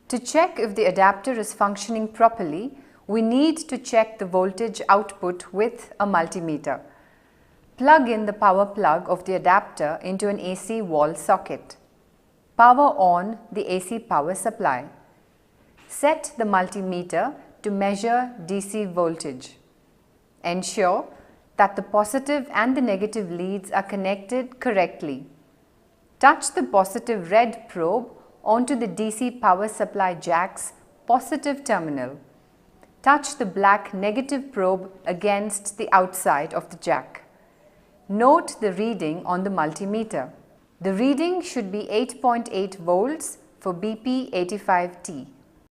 To check if the adapter is functioning properly, we need to check the voltage output with a multimeter. Plug in the power plug of the adapter into an AC wall socket. Power on the AC power supply. Set the multimeter to measure DC voltage. Ensure that the positive and the negative leads are connected correctly. Touch the positive red probe onto the DC power supply jack's positive terminal. Touch the black negative probe against the outside of the jack. Note the reading on the multimeter. The reading should be 8.8 volts for BP85T.